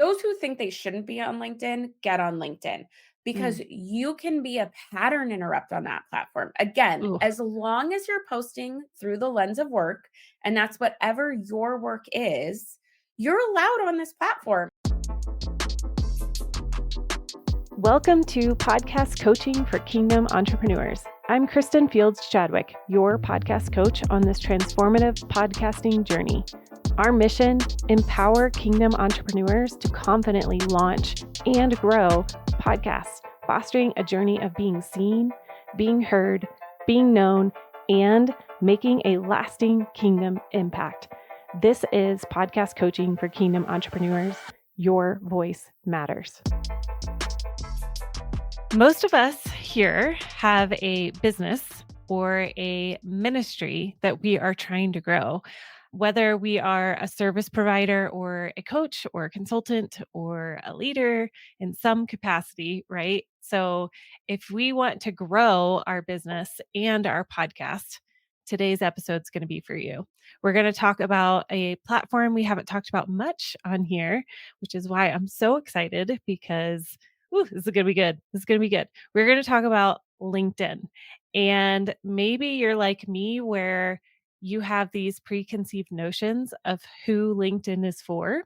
those who think they shouldn't be on LinkedIn, get on LinkedIn because Mm. you can be a pattern interrupt on that platform. Again, Ooh. as long as you're posting through the lens of work, and that's whatever your work is, you're allowed on this platform. Welcome to Podcast Coaching for Kingdom Entrepreneurs. I'm Kristin Fields Chadwick, your podcast coach on this transformative podcasting journey. Our mission: empower Kingdom entrepreneurs to confidently launch and grow podcasts, fostering a journey of being seen, being heard, being known, and making a lasting kingdom impact. This is Podcast Coaching for Kingdom Entrepreneurs. Your voice matters. Most of us here have a business or a ministry that we are trying to grow, whether we are a service provider or a coach or a consultant or a leader in some capacity, right? So if we want to grow our business and our podcast, today's episode is going to be for you. We're going to talk about a platform we haven't talked about much on here, which is why I'm so excited because this is going to be good. This is going to be good. We're going to talk about LinkedIn. And maybe you're like me, where you have these preconceived notions of who LinkedIn is for.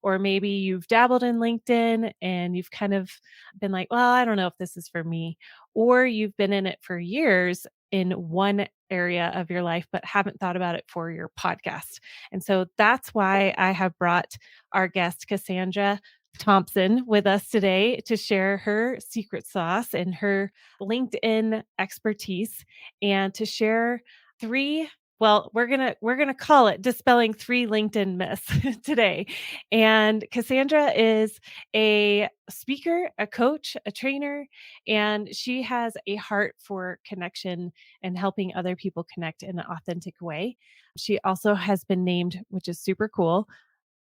Or maybe you've dabbled in LinkedIn and you've kind of been like, well, I don't know if this is for me. Or you've been in it for years in one area of your life, but haven't thought about it for your podcast. And so that's why I have brought our guest, Cassandra Thompson, with us today to share her secret sauce and her LinkedIn expertise, and to share three, well, we're gonna call it dispelling three LinkedIn myths today. And Cassandra is a speaker, a coach, a trainer, and she has a heart for connection and helping other people connect in an authentic way. She also has been named, which is super cool,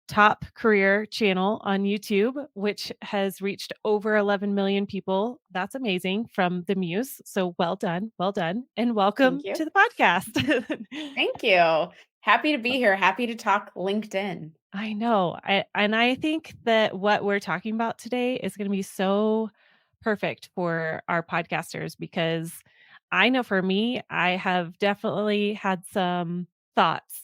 top career channel on YouTube, which has reached over 11 million people. That's amazing, from the Muse. So well done. Well done. And welcome Thank you. to the podcast. Thank you. Happy to be here. Happy to talk LinkedIn. I know. I think that what we're talking about today is going to be so perfect for our podcasters, because I know for me, I have definitely had some thoughts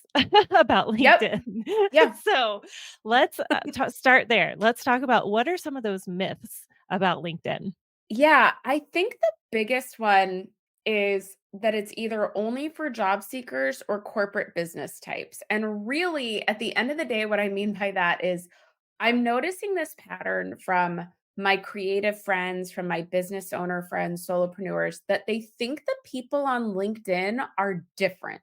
about Yep. LinkedIn. Yeah. So let's start there. Let's talk about, what are some of those myths about LinkedIn? Yeah, I think the biggest one is that it's either only for job seekers or corporate business types. And really, at the end of the day, what I mean by that is I'm noticing this pattern from my creative friends, from my business owner friends, solopreneurs, that they think the people on LinkedIn are different.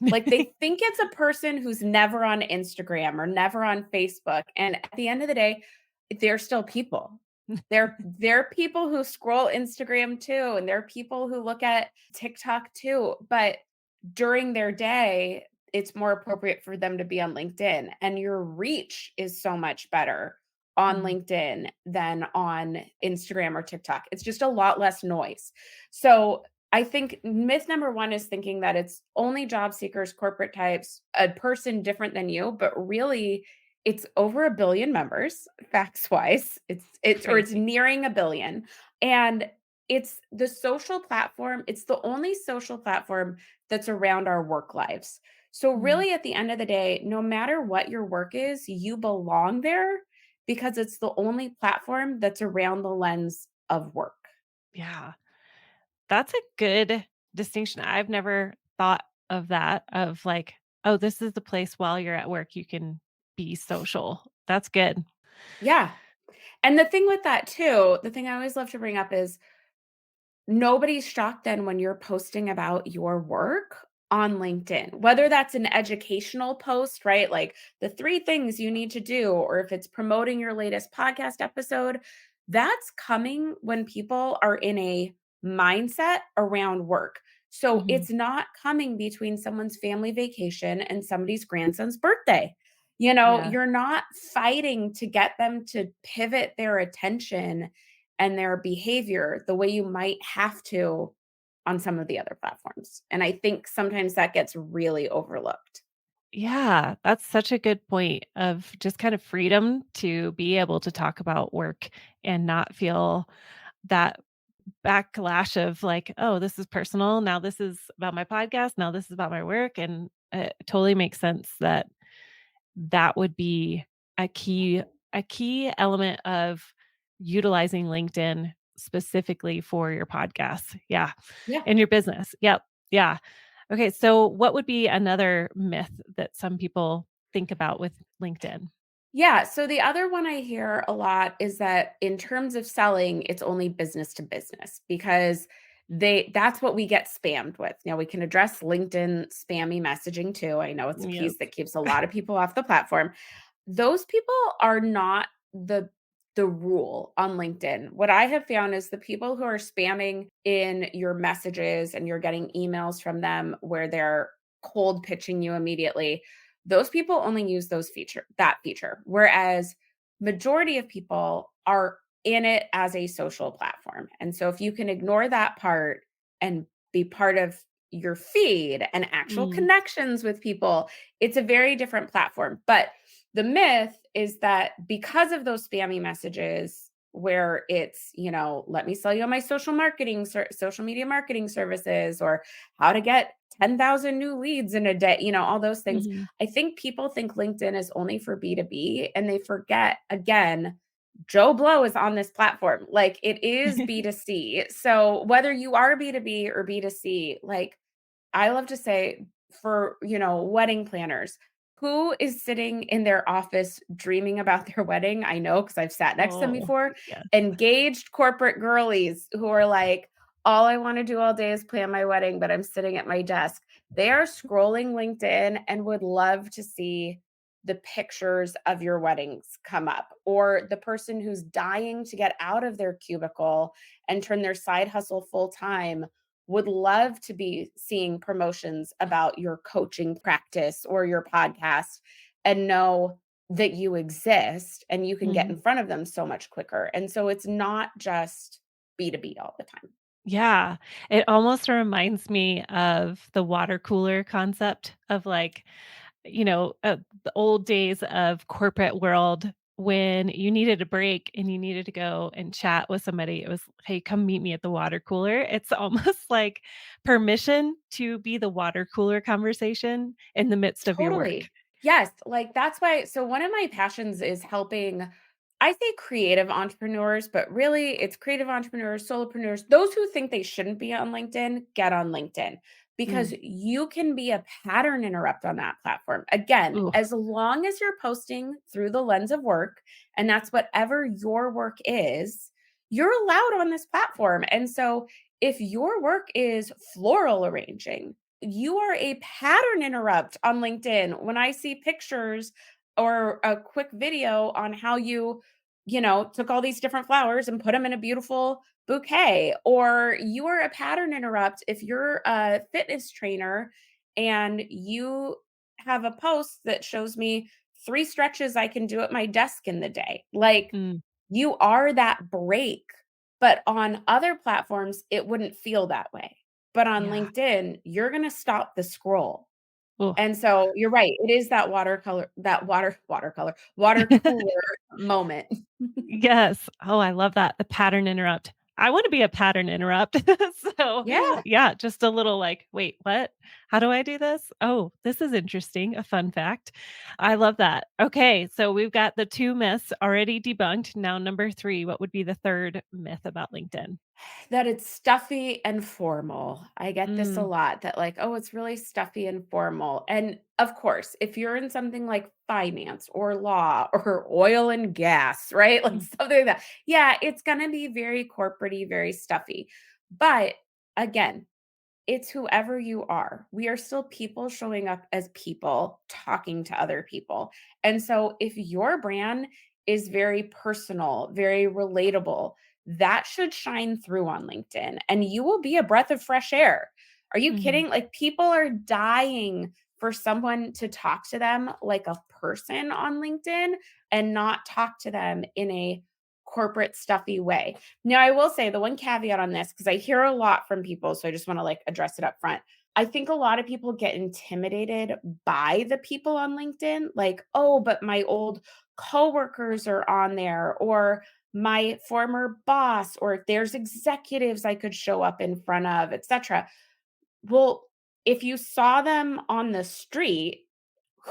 Like they think it's a person who's never on Instagram or never on Facebook. And at the end of the day, they're still people. They're people who scroll Instagram too, and they're people who look at TikTok too. But during their day, it's more appropriate for them to be on LinkedIn. And your reach is so much better on Mm. LinkedIn than on Instagram or TikTok. It's just a lot less noise. So I think myth number one is thinking that it's only job seekers, corporate types, a person different than you, but really it's over a billion members, facts wise. It's Crazy. nearing a billion. And it's the social platform, it's the only social platform that's around our work lives. So Mm. really at the end of the day, no matter what your work is, you belong there because it's the only platform that's around the lens of work. Yeah. That's a good distinction. I've never thought of that, of like, oh, this is the place while you're at work you can be social. That's good. Yeah. And the thing with that too, the thing I always love to bring up is nobody's shocked then when you're posting about your work on LinkedIn, whether that's an educational post, right? Like the three things you need to do, or if it's promoting your latest podcast episode, that's coming when people are in a mindset around work. So Mhm. it's not coming between someone's family vacation and somebody's grandson's birthday. You know, Yeah. you're not fighting to get them to pivot their attention and their behavior the way you might have to on some of the other platforms. And I think sometimes that gets really overlooked. Yeah, that's such a good point of just kind of freedom to be able to talk about work and not feel that backlash of like, "Oh, this is personal. Now this is about my podcast. Now this is about my work." And it totally makes sense that that would be a key a key element of utilizing LinkedIn specifically for your podcast. Yeah, Yeah. and your business. Yep. Yeah. Okay, so what would be another myth that some people think about with LinkedIn? Yeah. So the other one I hear a lot is that in terms of selling, it's only business to business because that's what we get spammed with. Now we can address LinkedIn spammy messaging too. I know it's a Yes. piece that keeps a lot of people off the platform. Those people are not the rule on LinkedIn. What I have found is the people who are spamming in your messages and you're getting emails from them where they're cold pitching you immediately, those people only use that feature. Whereas majority of people are in it as a social platform. And so if you can ignore that part and be part of your feed and actual Mm, connections with people, it's a very different platform. But the myth is that because of those spammy messages where it's, let me sell you on my social media marketing services or how to get 10,000 new leads in a day, all those things. mhm. I think people think LinkedIn is only for B2B and they forget again, Joe Blow is on this platform. Like it is B2C. So whether you are B2B or B2C, like I love to say for, wedding planners, who is sitting in their office dreaming about their wedding? I know because I've sat next to them Oh, before. yes. Engaged corporate girlies who are like, all I want to do all day is plan my wedding, but I'm sitting at my desk. They are scrolling LinkedIn and would love to see the pictures of your weddings come up, or the person who's dying to get out of their cubicle and turn their side hustle full time would love to be seeing promotions about your coaching practice or your podcast and know that you exist and you can get Mhm. in front of them so much quicker. And so it's not just B2B all the time. Yeah, it almost reminds me of the water cooler concept of like, the old days of corporate world when you needed a break and you needed to go and chat with somebody. It was, "Hey, come meet me at the water cooler." It's almost like permission to be the water cooler conversation in the midst of your work. Totally. Yes, like, that's why so one of my passions is helping I say creative entrepreneurs, but really it's creative entrepreneurs, solopreneurs, those who think they shouldn't be on LinkedIn, get on LinkedIn because Mm. you can be a pattern interrupt on that platform. Again, Ooh, as long as you're posting through the lens of work, and that's whatever your work is, you're allowed on this platform. And so if your work is floral arranging, you are a pattern interrupt on LinkedIn. When I see pictures or a quick video on how you took all these different flowers and put them in a beautiful bouquet, or you are a pattern interrupt if you're a fitness trainer and you have a post that shows me 3 stretches I can do at my desk in the day. Like mm, you are that break, but on other platforms, it wouldn't feel that way. But on yeah. LinkedIn, you're gonna stop the scroll. Ooh. And so you're right, it is that water cooler moment. Yes. Oh, I love that, the pattern interrupt. I wanna be a pattern interrupt. So, Yeah. yeah, just a little like, "Wait, what? How do I do this? Oh, this is interesting, a fun fact." I love that. Okay, so we've got the 2 myths already debunked. Now number 3, what would be the 3rd myth about LinkedIn? That it's stuffy and formal. I get this a Mm, lot that like, "Oh, it's really stuffy and formal." And of course, if you're in something like finance or law or oil and gas, right? Like mm, something like that. Yeah, it's gonna be very corporatey, very stuffy. But again, it's whoever you are. We are still people showing up as people, talking to other people. And so if your brand is very personal, very relatable, that should shine through on LinkedIn and you will be a breath of fresh air. Are you mhm. kidding? Like people are dying for someone to talk to them like a person on LinkedIn and not talk to them in a corporate stuffy way. Now, I will say the one caveat on this, because I hear a lot from people, so I just want to like address it up front. I think a lot of people get intimidated by the people on LinkedIn, like, "Oh, but my old coworkers are on there," or "My former boss," or "If there's executives I could show up in front of," etcetera. Well, if you saw them on the street,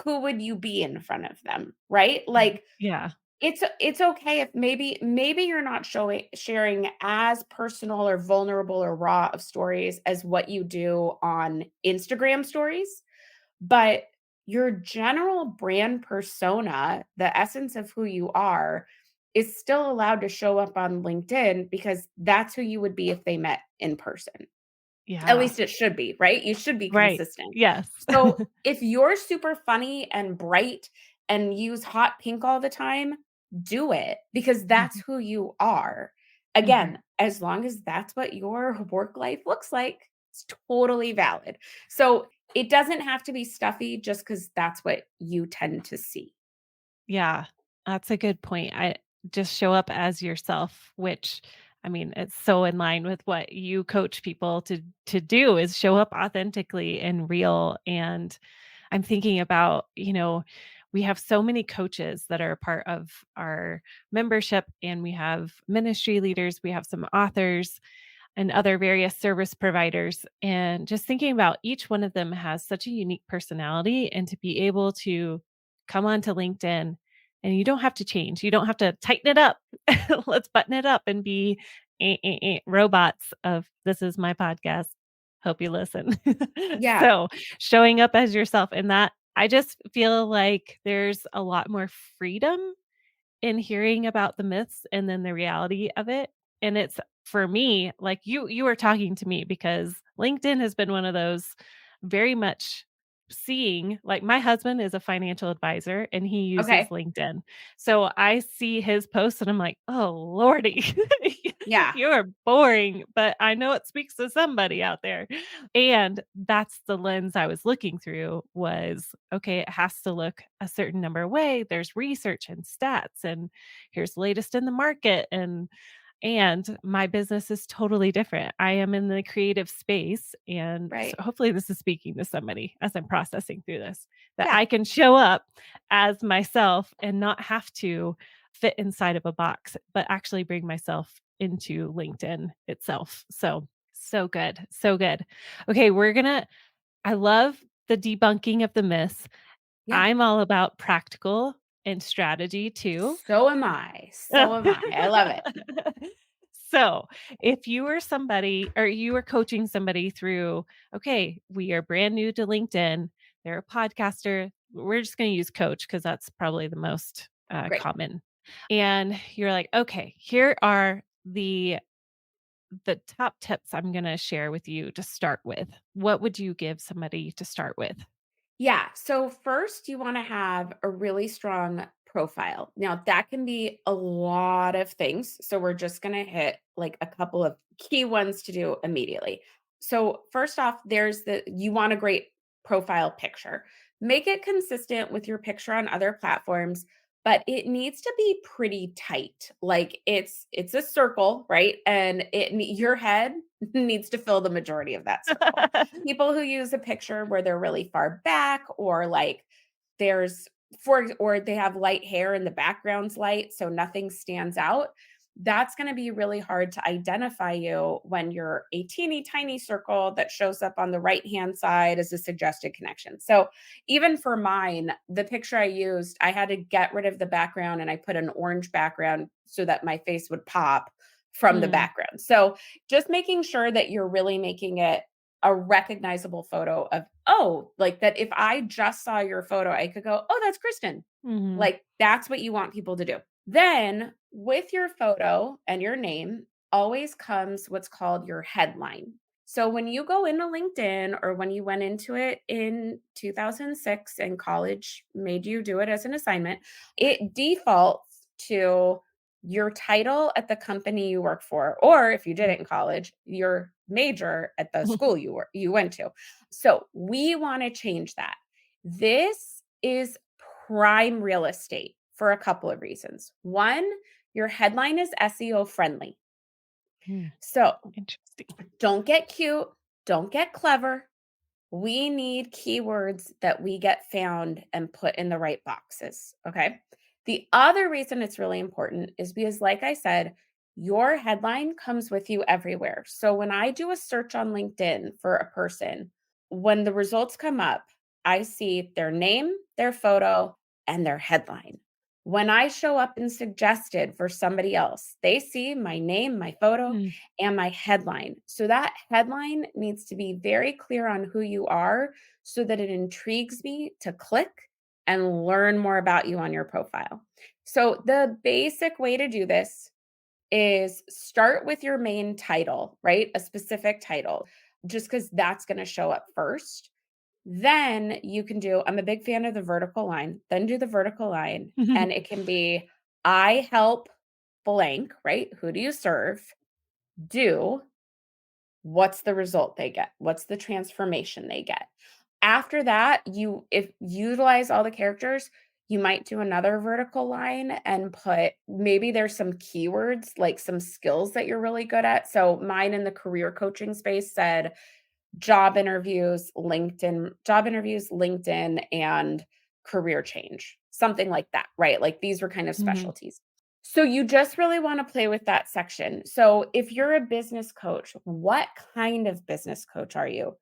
who would you be in front of them, right? Like, Yeah. it's okay if maybe you're not showing sharing as personal or vulnerable or raw of stories as what you do on Instagram stories, but your general brand persona, the essence of who you are, is still allowed to show up on LinkedIn because that's who you would be if they met in person. At Yeah. least it should be, right? You should be Right. consistent. Yes. So, if you're super funny and bright and use hot pink all the time, do it because that's Mhm, who you are. mhm. Again, as long as that's what your work life looks like, it's totally valid. So, it doesn't have to be stuffy just because that's what you tend to see. Yeah, that's a good point. I just show up as yourself, which I mean, it's so in line with what you coach people to do is show up authentically and real. And I'm thinking about, we have so many coaches that are a part of our membership, and we have ministry leaders, we have some authors, and other various service providers. And just thinking about each one of them has such a unique personality, and to be able to come onto LinkedIn and you don't have to change, you don't have to tighten it up. Let's button it up and be robots of this is my podcast. Hope you listen. Yeah, So showing up as yourself in that, I just feel like there's a lot more freedom in hearing about the myths and then the reality of it. And it's for me, like you were talking to me because LinkedIn has been one of those very much seeing, like my husband is a financial advisor and he uses okay. LinkedIn. So I see his posts and I'm like, "Oh lordy. Yeah, You're boring, but I know it speaks to somebody out there." And that's the lens I was looking through was, okay, it has to look a certain number of way. There's research and stats and here's the latest in the market and my business is totally different. I am in the creative space and so right. hopefully this is speaking to somebody as I'm processing through this that Yeah, I can show up as myself and not have to fit inside of a box, but actually bring myself into LinkedIn itself. So, so good. So good. Okay, I love the debunking of the myths. yeah. I'm all about practical and strategy too. So am I. So am I. I love it. So, if you were somebody or you were coaching somebody through, okay, we are brand new to LinkedIn, they're a podcaster, we're just going to use coach because that's probably the most Great. common. And you're like, okay, here are the top tips I'm going to share with you to start with. What would you give somebody to start with? Yeah. So first, you want to have a really strong profile. Now, that can be a lot of things. So we're just going to hit like a couple of key ones to do immediately. So, first off, you want a great profile picture. Make it consistent with your picture on other platforms, but it needs to be pretty tight. Like it's a circle, right? And your head needs to fill the majority of that circle. People who use a picture where they're really far back or like there's or they have light hair and the background's light so nothing stands out, that's going to be really hard to identify you when you're a teeny tiny circle that shows up on the right hand side as a suggested connection. So even for mine, the picture I used, I had to get rid of the background and I put an orange background so that my face would pop from the Mm, background. So just making sure that you're really making it a recognizable photo of, oh, like that if I just saw your photo, I could go, oh, that's Kristen. mhm, Like that's what you want people to do. Then with your photo and your name always comes what's called your headline. So when you go into LinkedIn or when you went into it in 2006 and college made you do it as an assignment, it defaults to your title at the company you work for, or if you did it in college, your major at the mhm. school you went to. So we want to change that. This is prime real estate for a couple of reasons. One, your headline is SEO friendly. Mm, So interesting. don't get cute, don't get clever. We need keywords that we get found and put in the right boxes. Okay. The other reason it's really important is because, like I said, your headline comes with you everywhere. So when I do a search on LinkedIn for a person, when the results come up, I see their name, their photo, and their headline. When I show up in suggested for somebody else, they see my name, my photo, Mm. and my headline. So that headline needs to be very clear on who you are so that it intrigues me to click and learn more about you on your profile. So the basic way to do this is start with your main title, right? A specific title, just because that's going to show up first. Then you can do, I'm a big fan of the vertical line, then do the vertical line, and it can be, I help blank, right? Who do you serve? Do what's the result they get? What's the transformation they get? After that, you if utilize all the characters, you might do another vertical line and put maybe there's some keywords, like some skills that you're really good at. So mine in the career coaching space said job interviews, LinkedIn, and career change, something like that, right? Like these were kind of Mhm. specialties. So you just really want to play with that section. So if you're a business coach, what kind of business coach are you?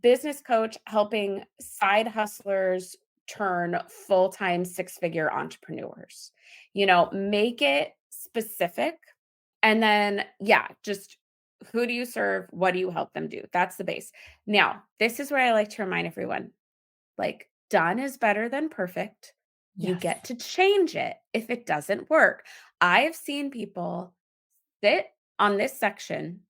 Business coach helping side hustlers turn full-time six-figure entrepreneurs. Make it specific and then, yeah, just who do you serve? What do you help them do? That's the base. Now, this is where I like to remind everyone, like, done is better than perfect. You get Yes. to change it if it doesn't work. I have seen people sit on this section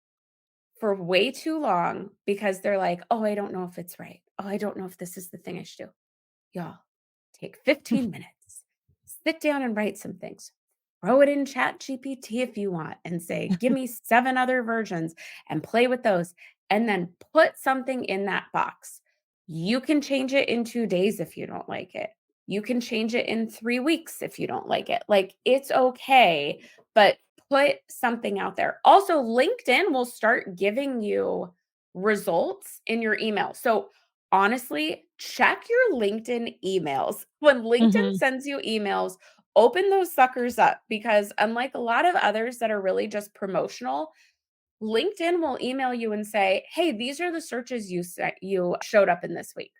for way too long because they're like, "Oh, I don't know if it's right. Oh, I don't know if this is the thing I should do." Y'all, take 15 minutes, sit down and write some things. Throw it in Chat GPT if you want and say, give me 7 other versions and play with those. And then put something in that box. You can change it in 2 days if you don't like it. You can change it in 3 weeks if you don't like it. Like it's okay, but put something out there. Also, LinkedIn will start giving you results in your email. So honestly, check your LinkedIn emails. When LinkedIn Mhm. sends you emails, open those suckers up because unlike a lot of others that are really just promotional, LinkedIn will email you and say, "Hey, these are the searches you showed up in this week."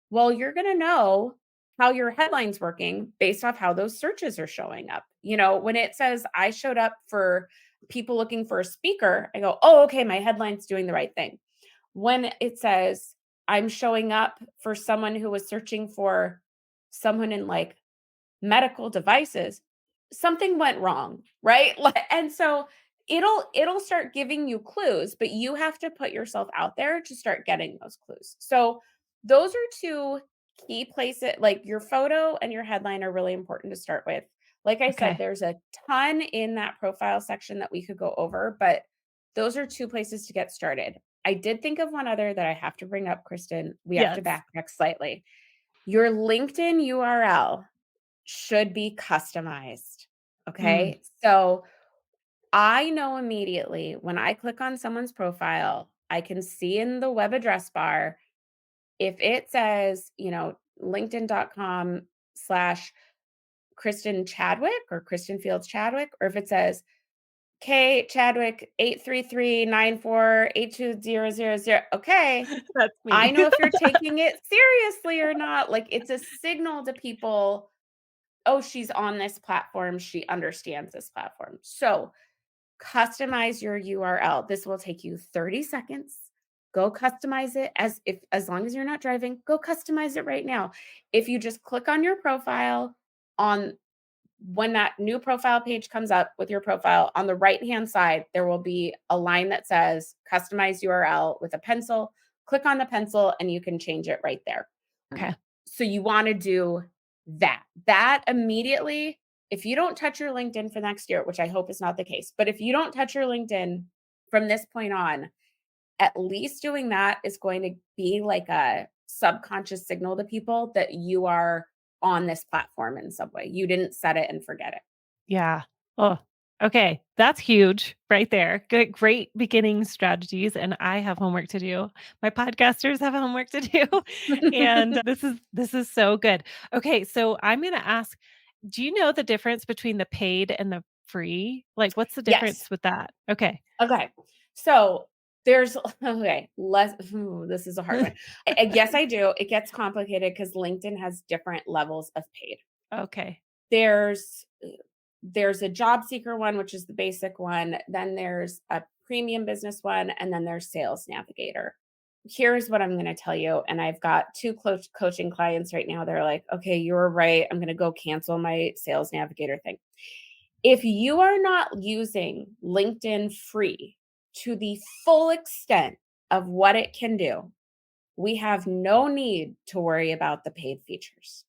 Well, you're going to know how your headline's working based off how those searches are showing up. When it says I showed up for people looking for a speaker, I go, "Oh, okay, my headline's doing the right thing." When it says I'm showing up for someone who was searching for someone in like medical devices, something went wrong, right? And so it'll start giving you clues, but you have to put yourself out there to start getting those clues. So those are two key places, like your photo and your headline are really important to start with. Like I said, Okay. there's a ton in that profile section that we could go over, but those are two places to get started. I did think of one other that I have to bring up, Kristen. We have to Yes. backtrack slightly. Your LinkedIn URL should be customized. Mm. Okay. So I know immediately when I click on someone's profile, I can see in the web address bar if it says, linkedin.com/ Kristen Chadwick or Kristen Fields Chadwick, or if it says K Chadwick 833948200. Okay. That's I me. know if you're taking it seriously or not. Like it's a signal to people, oh, she's on this platform. She understands this platform. So customize your URL. This will take you 30 seconds. Go customize it as long as you're not driving, go customize it right now. If you just click on your profile on when that new profile page comes up with your profile on the right hand side, there will be a line that says customize URL with a pencil. Click on the pencil and you can change it right there. Okay. So you want to do that. That immediately, if you don't touch your LinkedIn for next year, which I hope is not the case, but if you don't touch your LinkedIn from this point on, at least doing that is going to be like a subconscious signal to people that you are on this platform in some way. You didn't set it and forget it. Yeah. Oh, Okay, that's huge right there. Good, great beginning strategies, and I have homework to do. My podcasters have homework to do, and this is so good. Okay, so I'm going to ask, do you know the difference between the paid and the free? Like, what's the Yes. difference with that? Okay. Okay. So there's okay, this is a hard one. Yes, I do. It gets complicated because LinkedIn has different levels of paid. Okay. There's there's a job seeker one, which is the basic one. Then there's a premium business one, and then there's sales navigator. Here's what I'm going to tell you. And I've got two coaching clients right now. They're like, okay, you're right. I'm going to go cancel my sales navigator thing. If you are not using LinkedIn free to the full extent of what it can do, we have no need to worry about the paid features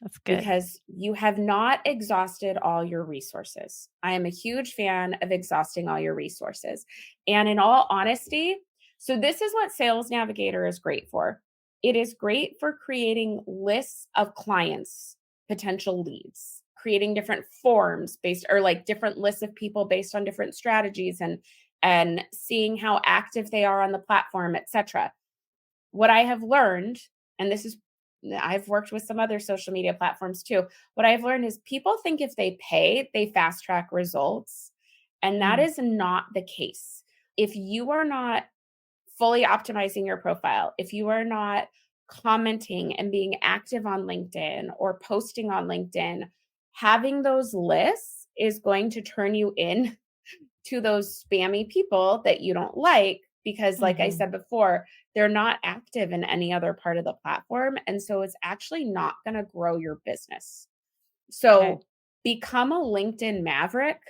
That's good. because you have not exhausted all your resources. I am a huge fan of exhausting all your resources. And in all honesty, so this is what Sales Navigator is great for. It is great for creating lists of clients, potential leads, creating different forms based or like different lists of people based on different strategies and seeing how active they are on the platform, etc. What I have learned, and this is I've worked with some other social media platforms too. What I've learned is people think if they pay, they fast track results. And that Mm, is not the case. If you are not fully optimizing your profile, if you are not commenting and being active on LinkedIn or posting on LinkedIn, having those lists is going to turn you in to those spammy people that you don't like because like I mhm. said before, they're not active in any other part of the platform and so it's actually not going to grow your business. Okay. So become a LinkedIn maverick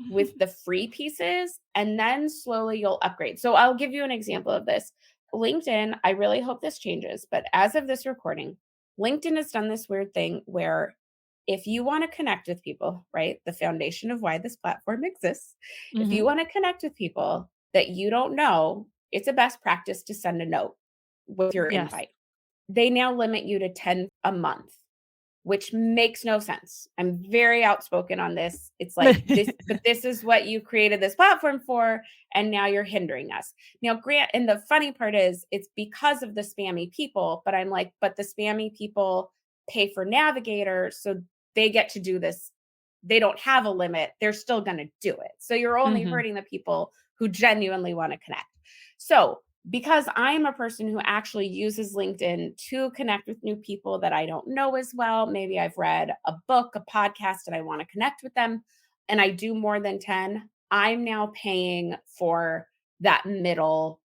with the free pieces and then slowly you'll upgrade. So I'll give you an example of this. LinkedIn, I really hope this changes, but as of this recording, LinkedIn has done this weird thing where if you want to connect with people, right? The foundation of why this platform exists. If you Mhm. want to connect with people that you don't know, it's a best practice to send a note with your Yes. invite. They now limit you to 10 a month, which makes no sense. I'm very outspoken on this. It's like this, but this is what you created this platform for, and now you're hindering us. Now, grant, and the funny part is it's because of the spammy people, but I'm like, but the spammy people pay for Navigator, so they get to do this. They don't have a limit. They're still going to do it. So you're only Mhm. hurting the people who genuinely want to connect. So because I'm a person who actually uses LinkedIn to connect with new people that I don't know as well. Maybe I've read a book, a podcast, and I want to connect with them, and I do more than 10. I'm now paying for that middle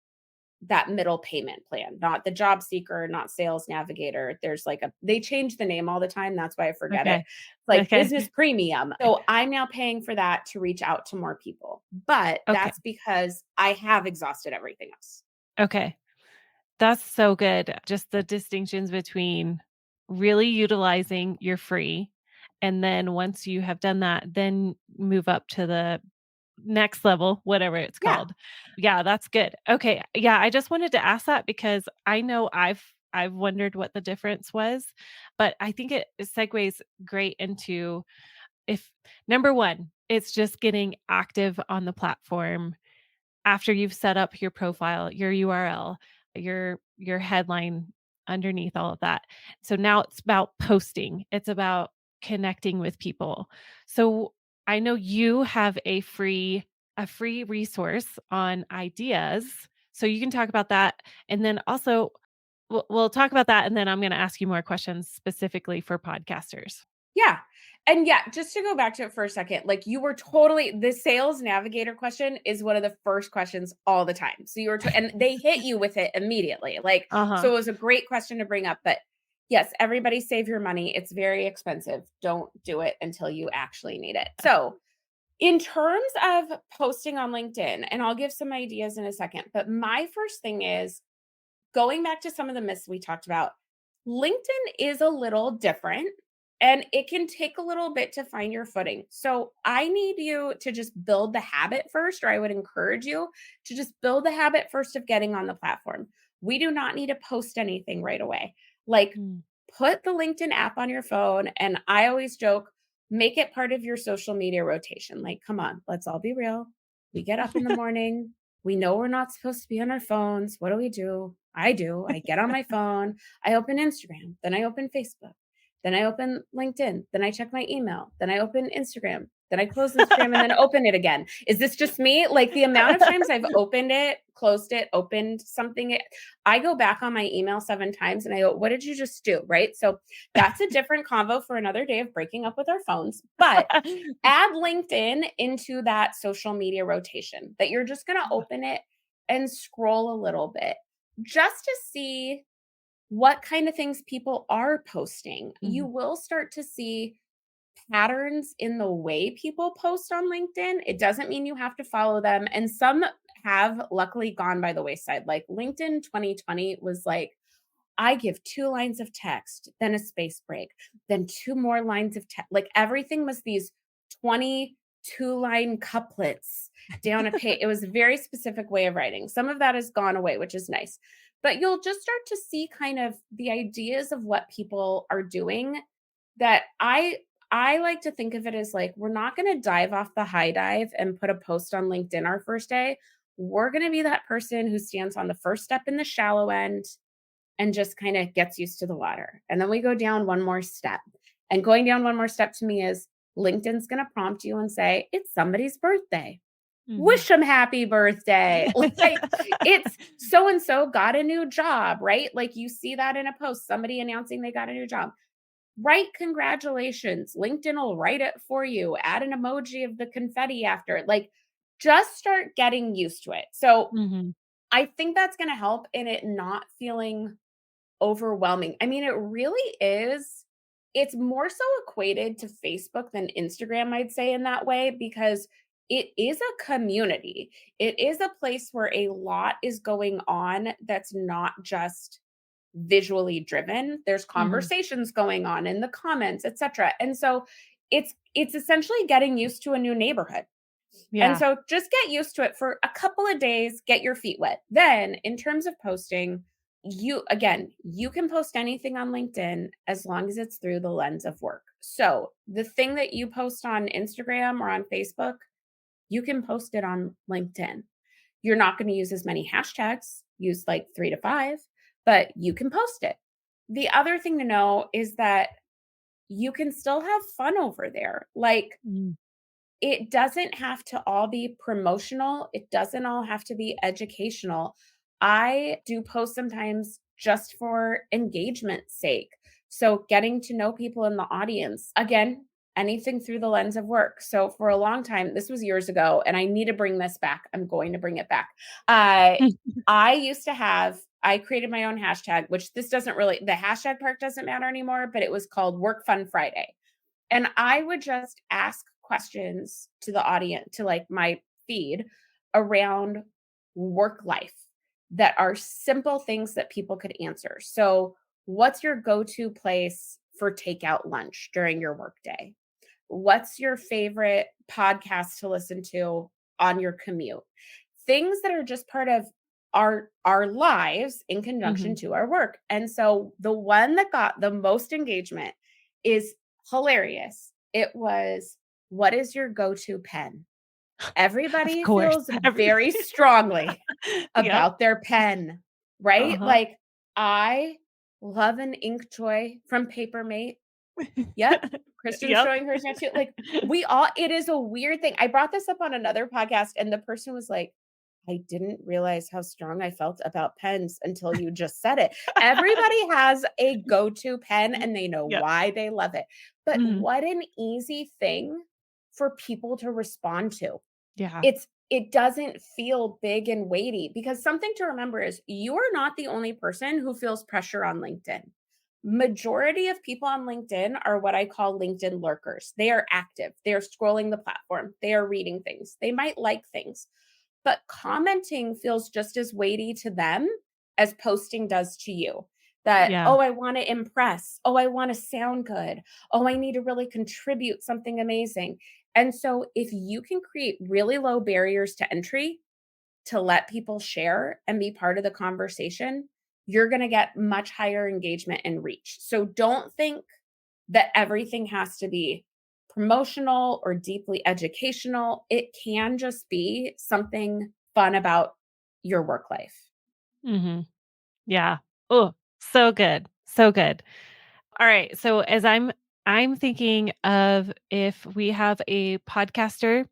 that middle payment plan, not the job seeker, not sales navigator. There's like a they change the name all the time. That's why I forget it. Okay. It's like Okay. business premium. So I'm now paying for that to reach out to more people. But Okay. that's because I have exhausted everything else. Okay. That's so good. Just the distinctions between really utilizing your free, and then once you have done that, then move up to the next level, whatever it's Yeah. called. Yeah, that's good. Okay. Yeah, I just wanted to ask that because I know I've wondered what the difference was, but I think it segues great into if number 1, it's just getting active on the platform after you've set up your profile, your URL, your headline underneath all of that. So now it's about posting. It's about connecting with people. So I know you have a free resource on ideas. So you can talk about that and then also we'll talk about that and then I'm going to ask you more questions specifically for podcasters. Yeah. And yeah, just to go back to it for a second, like you were totally the sales navigator question is one of the first questions all the time. So you were, and they hit you with it immediately. Like, Uh-huh. so it was a great question to bring up. But yes, everybody save your money. It's very expensive. Don't do it until you actually need it. So, in terms of posting on LinkedIn, and I'll give some ideas in a second, but my first thing is going back to some of the myths we talked about, LinkedIn is a little different and it can take a little bit to find your footing. So I need you to just build the habit first, or I would encourage you to just build the habit first of getting on the platform. We do not need to post anything right away. Like, Mm. put the LinkedIn app on your phone. And I always joke, make it part of your social media rotation. Like, come on, let's all be real. We get up in the morning. We know we're not supposed to be on our phones. What do we do? I do. I get on my phone. I open Instagram. Then I open Facebook. Then I open LinkedIn. Then I check my email. Then I open Instagram. Then I close Instagram and then open it again. Is this just me? Like the amount of times I've opened it, closed it, opened something, I go back on my email 7 times and I go, what did you just do? Right. So that's a different convo for another day of breaking up with our phones. But add LinkedIn into that social media rotation that you're just going to open it and scroll a little bit just to see what kind of things people are posting. You Mhm, will start to see patterns in the way people post on LinkedIn. It doesn't mean you have to follow them. And some have luckily gone by the wayside. Like LinkedIn 2020 was like, I give 2 lines of text, then a space break, then 2 more lines of text. Like everything was these 22-line couplets down a page. It was a very specific way of writing. Some of that has gone away, which is nice. But you'll just start to see kind of the ideas of what people are doing that I like to think of it as like we're not going to dive off the high dive and put a post on LinkedIn our first day. We're going to be that person who stands on the first step in the shallow end and just kind of gets used to the water. And then we go down one more step. And going down one more step to me is LinkedIn's going to prompt you and say, it's somebody's birthday. mhm. Wish them happy birthday. Like it's so and so got a new job, right? Like you see that in a post, somebody announcing they got a new job. Write congratulations. LinkedIn will write it for you. Add an emoji of the confetti after it. Like just start getting used to it. So Mhm, I think that's going to help in it not feeling overwhelming. I mean, it really is. It's more so equated to Facebook than Instagram, I'd say, in that way, because it is a community. It is a place where a lot is going on that's not just visually driven. There's mhm. conversations going on in the comments, etc. And so it's essentially getting used to a new neighborhood. And Yeah. so just get used to it for a couple of days, get your feet wet. Then, in terms of posting, you can post anything on LinkedIn as long as it's through the lens of work. So, the thing that you post on Instagram or on Facebook, you can post it on LinkedIn. You're not going to use as many hashtags, use like 3 to 5, but you can post it. The other thing to know is that you can still have fun over there. Like Mm, it doesn't have to all be promotional. It doesn't all have to be educational. I do post sometimes just for engagement's sake. So getting to know people in the audience, again, anything through the lens of work. So for a long time, this was years ago, and I need to bring this back. I'm going to bring it back. Uh, I used to have, I created my own hashtag, which this doesn't really, the hashtag part doesn't matter anymore, but it was called Work Fun Friday. And I would just ask questions to the audience, to like my feed around work life that are simple things that people could answer. So, what's your go to place for takeout lunch during your workday? What's your favorite podcast to listen to on your commute? Things that are just part of our lives in conjunction mhm. to our work. And so the one that got the most engagement is hilarious. It was, what is your go-to pen? Of Everybody course. feels very strongly Yep. about their pen, right? Uh-huh. Like I love an ink toy from Papermate. Yep. Kristin's Yep. showing hers now too. Like we all, it is a weird thing. I brought this up on another podcast and the person was like, I didn't realize how strong I felt about pens until you just said it. Everybody has a go-to pen and they know Yep. why they love it. But Mhm. what an easy thing for people to respond to. Yeah. It doesn't feel big and weighty because something to remember is you're not the only person who feels pressure on LinkedIn. Majority of people on LinkedIn are what I call LinkedIn lurkers. They are active. They are scrolling the platform. They are reading things. They might like things, but commenting feels just as weighty to them as posting does to you. That, Yeah. oh, I want to impress. Oh, I want to sound good. Oh, I need to really contribute something amazing. And so, if you can create really low barriers to entry to let people share and be part of the conversation, you're going to get much higher engagement and reach. So, don't think that everything has to be promotional or deeply educational. It can just be something fun about your work life. Mhm. Yeah. Oh, so good. So good. All right. So as I'm thinking of if we have a podcaster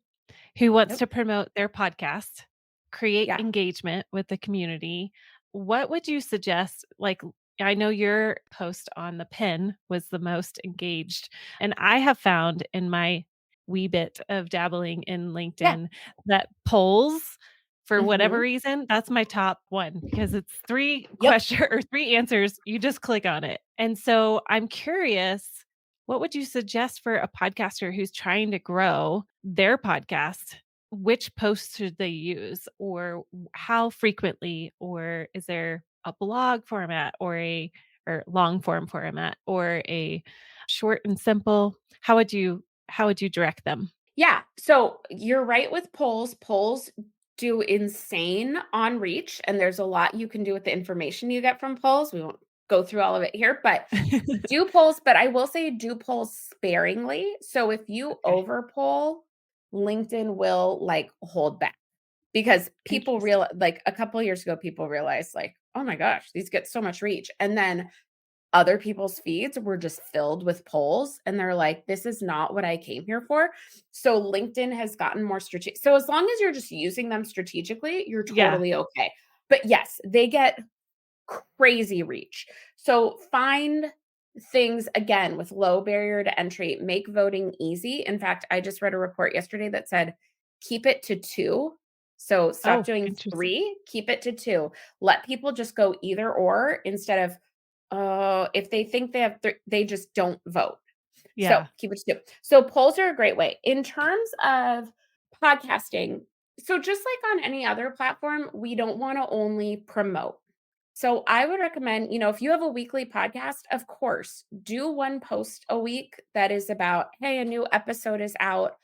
who wants Yep. to promote their podcast, create Yeah. engagement with the community, what would you suggest? Like, I know your post on the pin was the most engaged, and I have found in my wee bit of dabbling in Yeah. LinkedIn that polls, for whatever Mhm. reason, that's my top one because it's three Yep. question or three answers. You just click on it. And so I'm curious, what would you suggest for a podcaster who's trying to grow their podcast? Which posts should they use, or how frequently, or is there a blog format or a or long form format or a short and simple? How would you direct them? Yeah. So you're right with polls. Polls do insane on reach, and there's a lot you can do with the information you get from polls. We won't go through all of it here, but do polls, but I will say do polls sparingly. So if you Okay, over poll, LinkedIn will like hold back because people interesting. real like a couple years ago, people realized like, oh my gosh, these get so much reach. And then other people's feeds were just filled with polls and they're like, this is not what I came here for. So LinkedIn has gotten more strategic. So as long as you're just using them strategically, you're Yeah. totally okay. But yes, they get crazy reach. So find things again with low barrier to entry, make voting easy. In fact, I just read a report yesterday that said keep it to 2. So stop Oh, doing interesting. 3, keep it to 2. Let people just go either or instead of if they think they have they just don't vote. So Yeah. keep it to 2. So polls are a great way. In terms of podcasting, so just like on any other platform, we don't want to only promote. So I would recommend, if you have a weekly podcast, of course, do one post a week that is about, hey, a new episode is out.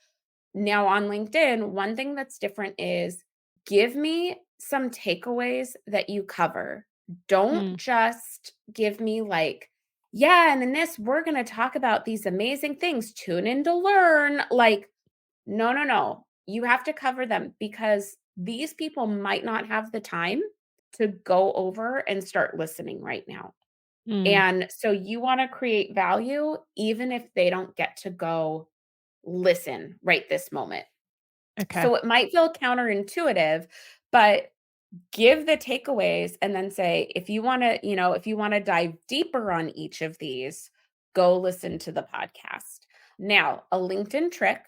Now on LinkedIn, one thing that's different is give me some takeaways that you cover. Don't Mm, just give me like, yeah, and in this, we're going to talk about these amazing things. Tune in to learn. Like, no, no, no. You have to cover them because these people might not have the time to go over and start listening right now. mm, And so you want to create value even if they don't get to go listen right this moment. okay. So it might feel counterintuitive, but give the takeaways and then say, if you want to dive deeper on each of these, go listen to the podcast. Now, a LinkedIn trick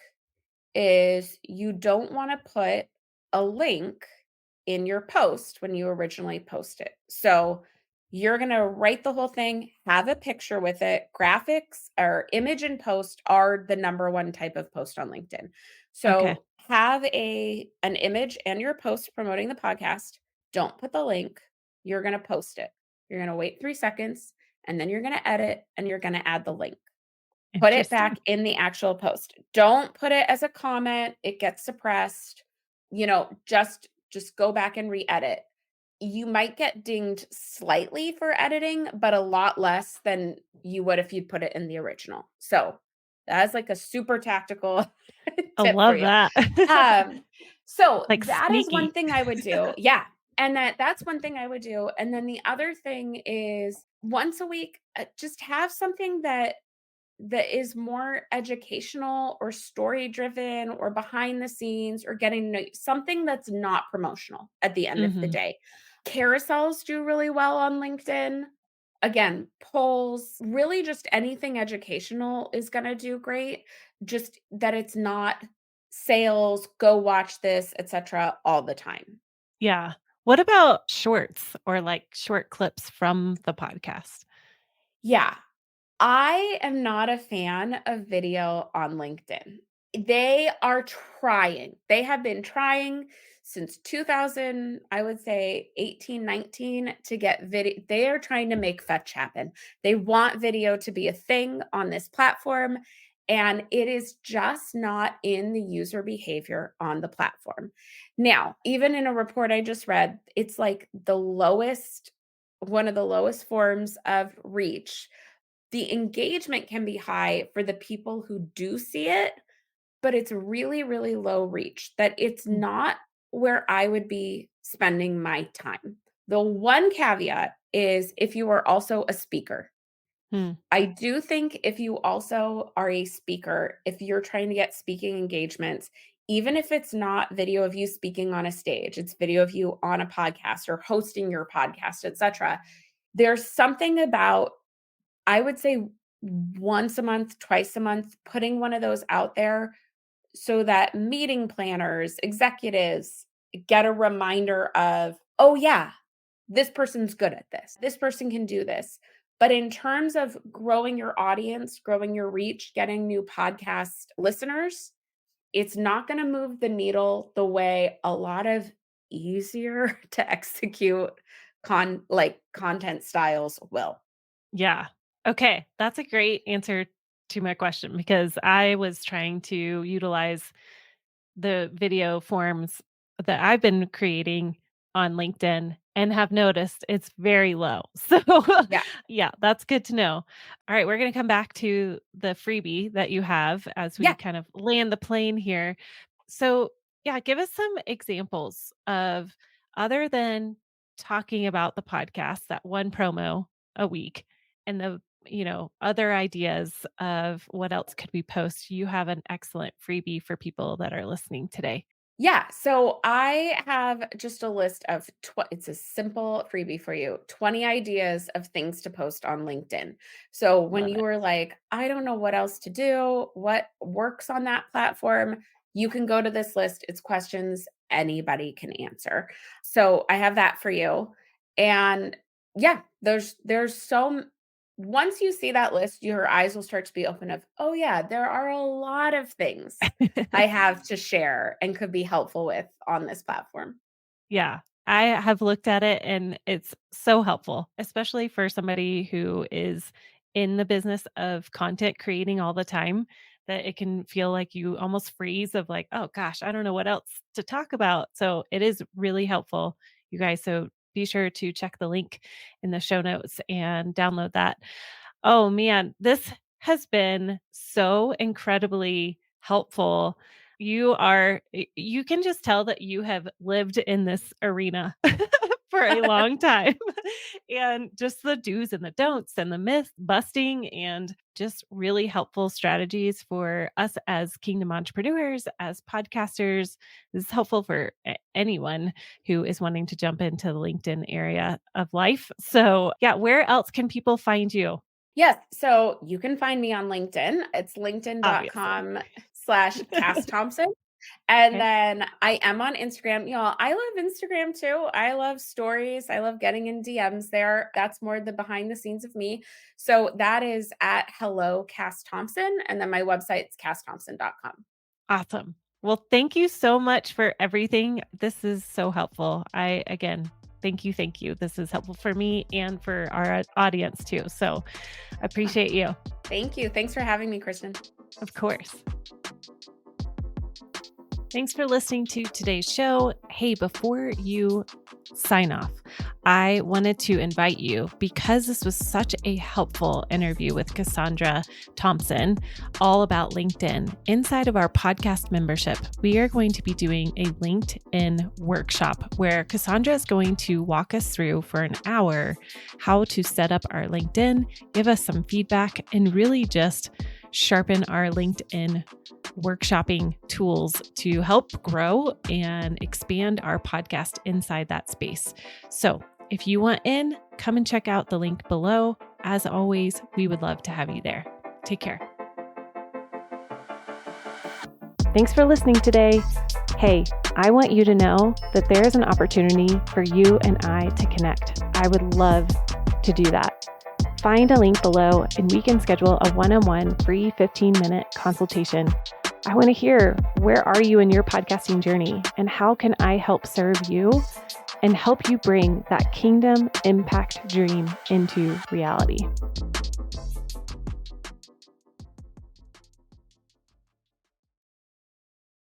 is you don't want to put a link in your post when you originally post it. So you're going to write the whole thing, have a picture with it. Graphics or image and post are the number one type of post on LinkedIn. Okay. So have an image and your post promoting the podcast. Don't put the link. You're going to post it. You're going to wait 3 seconds and then you're going to edit and you're going to add the link. Put it Interesting. back in the actual post. Don't put it as a comment, it gets suppressed. Just go back and re-edit. You might get dinged slightly for editing, but a lot less than you would if you'd put it in the original. So, that is like a super tactical I tip for love you. that. Um, so Like that is one sneaky. thing I would do. Yeah. And that's one thing I would do. And then the other thing is once a week, just have something that is more educational or story driven or behind the scenes or getting to know something that's not promotional at the end of the Mhm. day. Carousels do really well on LinkedIn. Again, polls, really just anything educational is going to do great. Just that it's not sales, go watch this, etc. all the time. Yeah. What about shorts or, like, short clips from the podcast? Yeah, I am not a fan of video on LinkedIn. They are trying. They have been trying since 2000, I would say 18, 19 to get video. They are trying to make fetch happen. They want video to be a thing on this platform. And it is just not in the user behavior on the platform. Now, even in a report I just read, it's like one of the lowest forms of reach the engagement can be high for the people who do see it, but it's really, really low reach, that it's Mm, not where I would be spending my time. The one caveat is if you are also a speaker. mm, I do think if you also are a speaker, if you're trying to get speaking engagements, even if it's not video of you speaking on a stage, it's video of you on a podcast or hosting your podcast, etc. There's something about, I would say, once a month, twice a month, putting one of those out there so that meeting planners, executives get a reminder of, oh, yeah, this person's good at this. This person can do this. But in terms of growing your audience, growing your reach, getting new podcast listeners, it's not going to move the needle the way a lot of easier to execute content styles will. yeah. Okay, that's a great answer to my question because I was trying to utilize the video forms that I've been creating on LinkedIn and have noticed it's very low. So, Yeah. yeah, that's good to know. All right, we're going to come back to the freebie that you have as we Yeah. kind of land the plane here. So, yeah, give us some examples of other than talking about the podcast, that one promo a week, and the other ideas of what else could we post. You have an excellent freebie for people that are listening today. Yeah, so I have just a list of it's a simple freebie for you. 20 ideas of things to post on LinkedIn. So when Love you it. were like, I don't know what else to do, what works on that platform, you can go to this list. It's questions anybody can answer. So I have that for you. And yeah, there's once you see that list, your eyes will start to be open of, oh yeah, there are a lot of things I have to share and could be helpful with on this platform. Yeah, I have looked at it and it's so helpful, especially for somebody who is in the business of content creating all the time, that it can feel like you almost freeze of like, oh gosh, I don't know what else to talk about. So it is really helpful, you guys. So be sure to check the link in the show notes and download that. Oh man, this has been so incredibly helpful. You can just tell that you have lived in this arena for a long time. And just the do's and the don'ts and the myth busting and just really helpful strategies for us as kingdom entrepreneurs, as podcasters. This is helpful for anyone who is wanting to jump into the LinkedIn area of life. So, yeah, where else can people find you? Yes. So you can find me on LinkedIn. It's Obviously. linkedin.com/Cass Thompson. And Okay. then I am on Instagram. Y'all, I love Instagram too. I love stories. I love getting in DMs there. That's more the behind the scenes of me. So that is at hello Cass Thompson. And then my website's cassthompson.com. Awesome. Well, thank you so much for everything. This is so helpful. Again, thank you. Thank you. This is helpful for me and for our audience too. So I appreciate you. Thank you. Thanks for having me, Kristen. Of course. Thanks for listening to today's show. Hey, before you sign off, I wanted to invite you, because this was such a helpful interview with Cassandra Thompson, all about LinkedIn. Inside of our podcast membership, we are going to be doing a LinkedIn workshop where Cassandra is going to walk us through for an hour how to set up our LinkedIn, give us some feedback, and really just sharpen our LinkedIn workshopping tools to help grow and expand our podcast inside that space. So if you want in, come and check out the link below. As always, we would love to have you there. Take care. Thanks for listening today. Hey, I want you to know that there is an opportunity for you and I to connect. I would love to do that. Find a link below and we can schedule a one-on-one free 15-minute consultation. I want to hear, where are you in your podcasting journey and how can I help serve you and help you bring that kingdom impact dream into reality?